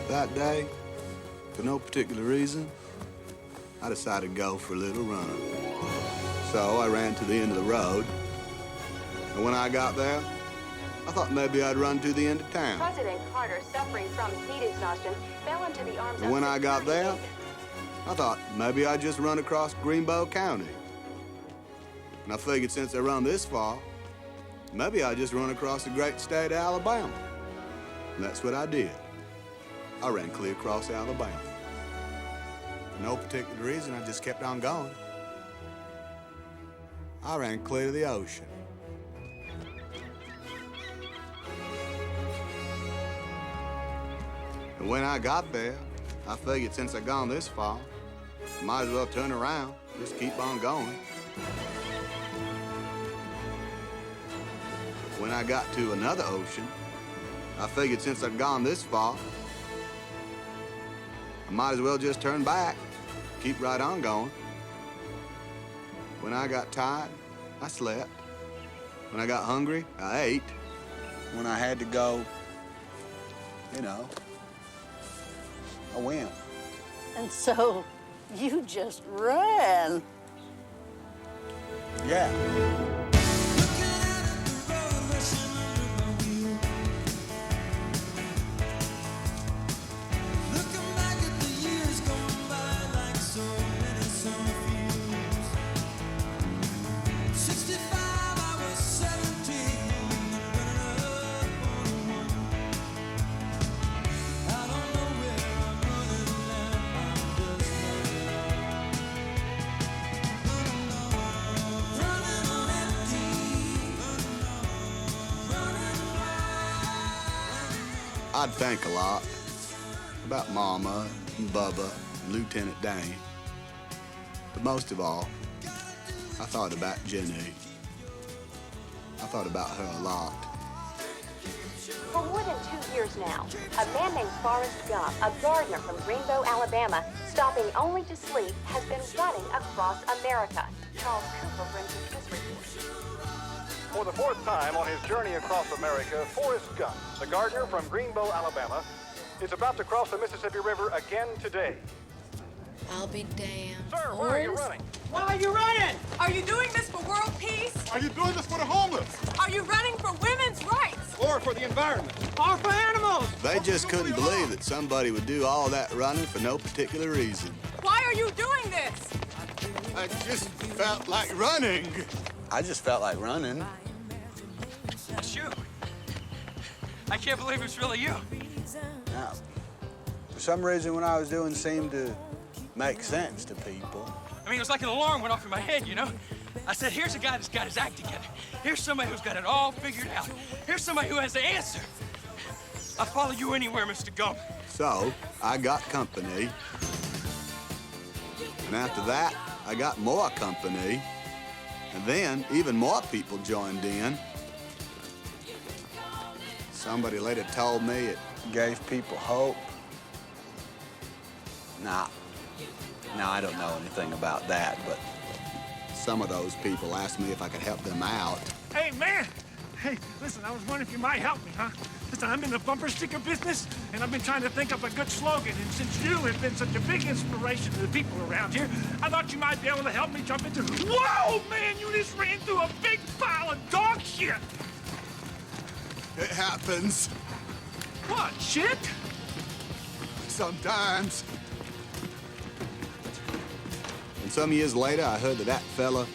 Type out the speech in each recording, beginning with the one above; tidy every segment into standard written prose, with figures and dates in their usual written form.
That day, for no particular reason, I decided to go for a little run. So I ran to the end of the road, and when I got there, I thought maybe I'd run to the end of town. President Carter, suffering from heat exhaustion, fell into the arms of And when I got there, I thought maybe I'd just run across Greenbow County. And I figured since I run this far, maybe I'd just run across the great state of Alabama. And that's what I did. I ran clear across Alabama. For no particular reason, I just kept on going. I ran clear to the ocean. And when I got there, I figured since I'd gone this far, I might as well turn around, just keep on going. When I got to another ocean, I figured since I'd gone this far, I might as well just turn back, keep right on going. When I got tired, I slept. When I got hungry, I ate. When I had to go, I went. And so you just ran. Yeah. I'd think a lot about Mama and Bubba and Lieutenant Dane. But most of all, I thought about Jenny. I thought about her a lot. For more than 2 years now, a man named Forrest Gump, a gardener from Greenbow, Alabama, stopping only to sleep, has been running across America. Charles Cooper brings us this report. For the fourth time on his journey across America, Forrest Gump, the gardener from Greenbow, Alabama, is about to cross the Mississippi River again today. I'll be damned. Sir, where are you running? Why are you running? Are you doing this for world peace? Are you doing this for the homeless? Are you running for women's rights? Or for the environment? Or for animals? They just couldn't believe that somebody would do all that running for no particular reason. Why are you doing this? I just felt like running. I just felt like running. It's you. I can't believe it's really you. Now, for some reason, when I was doing seemed to make sense to people. I mean, it was like an alarm went off in my head, you know? I said, here's a guy that's got his act together. Here's somebody who's got it all figured out. Here's somebody who has the answer. I'll follow you anywhere, Mr. Gump. So, I got company. And after that, I got more company. And then, even more people joined in. Somebody later told me it gave people hope. Nah, I don't know anything about that, but some of those people asked me if I could help them out. Hey, man! Hey, listen, I was wondering if you might help me, huh? Listen, I'm in the bumper sticker business, and I've been trying to think up a good slogan, and since you have been such a big inspiration to the people around here, I thought you might be able to help me jump into... Whoa, man! You just ran through a big pile of dog shit! It happens. What, shit? Sometimes. And some years later, I heard that fella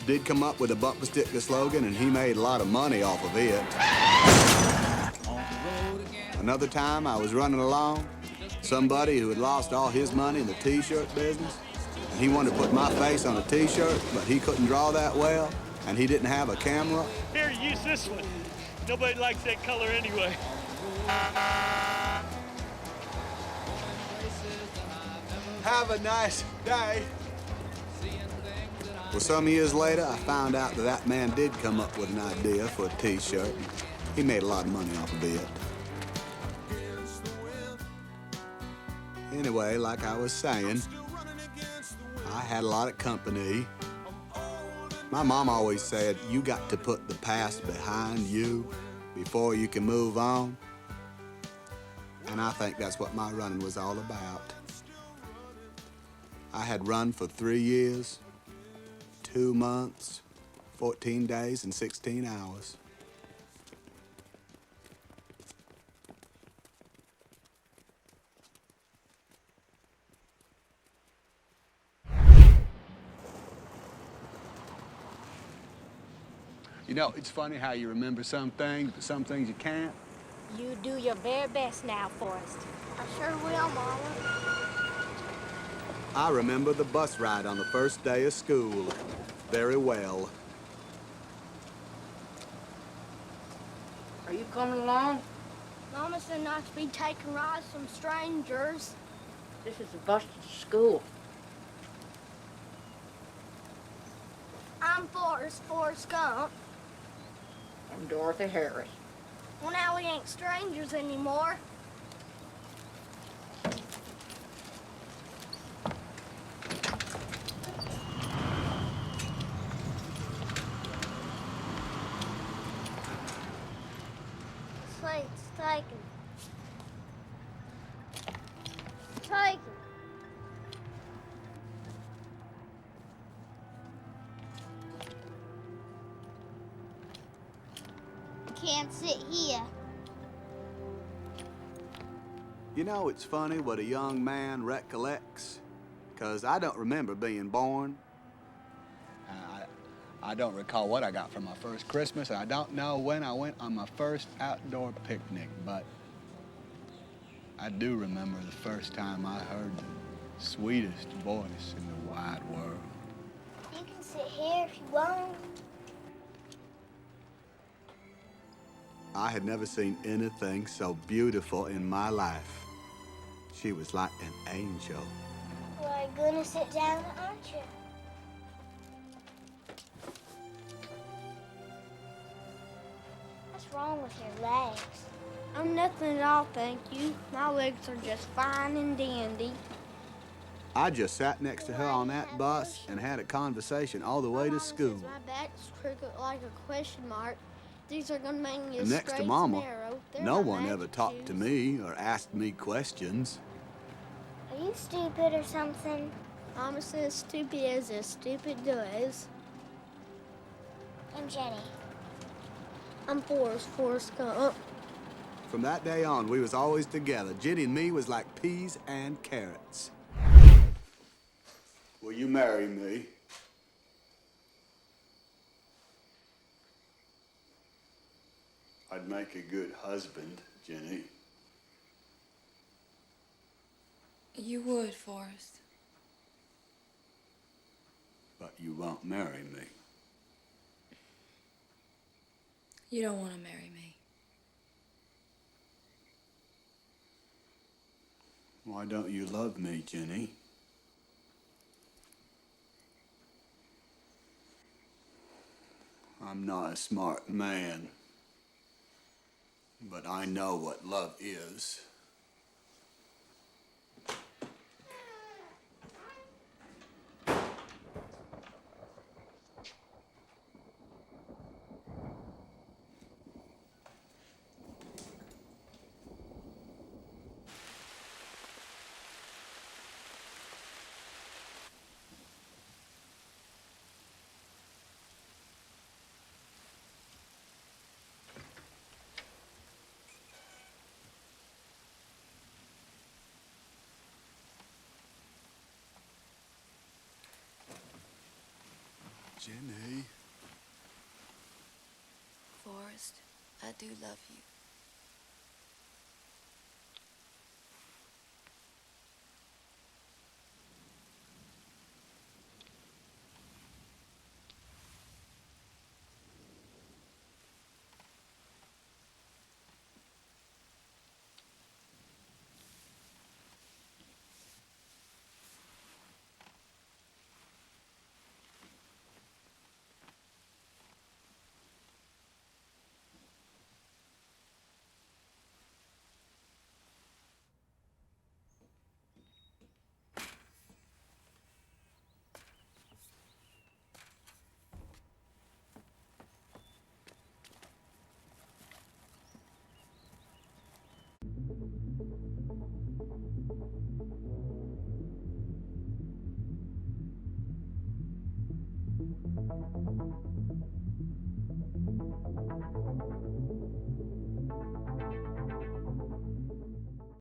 did come up with a bumper sticker slogan, and he made a lot of money off of it. Another time, I was running along, somebody who had lost all his money in the T-shirt business, and he wanted to put my face on a T-shirt, but he couldn't draw that well, and he didn't have a camera. Here, use this one. Nobody likes that color anyway. Have a nice day. Well, some years later, I found out that man did come up with an idea for a T-shirt. He made a lot of money off of it. Anyway, like I was saying, I had a lot of company. My mom always said, you got to put the past behind you before you can move on. And I think that's what my running was all about. I had run for 3 years, 2 months, 14 days, and 16 hours. You know, it's funny how you remember some things, but some things you can't. You do your very best now, Forrest. I sure will, Mama. I remember the bus ride on the first day of school very well. Are you coming along? Mama said not to be taking rides from strangers. This is a bus to school. I'm Forrest Gump. I'm Dorothy Harris. Well, now we ain't strangers anymore. Slate's taken. Taken. Can't sit here. You know, it's funny what a young man recollects, 'cause I don't remember being born. I don't recall what I got for my first Christmas, and I don't know when I went on my first outdoor picnic, but I do remember the first time I heard the sweetest voice in the wide world. You can sit here if you want. I had never seen anything so beautiful in my life. She was like an angel. Well, you're gonna sit down, aren't you? What's wrong with your legs? I'm nothing at all, thank you. My legs are just fine and dandy. I just sat next to her on that bus and had a conversation all the way to school. My back's crooked like a question mark. These are gonna make me And next to straight Mama, and narrow. They're no my one magic ever talked to shoes. me or asked me questions. Are you stupid or something? Mama says stupid as stupid does. I'm Jenny. I'm Forrest Gump. From that day on, we was always together. Jenny and me was like peas and carrots. Will you marry me? I'd make a good husband, Jenny. You would, Forrest. But you won't marry me. You don't want to marry me. Why don't you love me, Jenny? I'm not a smart man, but I know what love is. Jenny. Forrest, I do love you.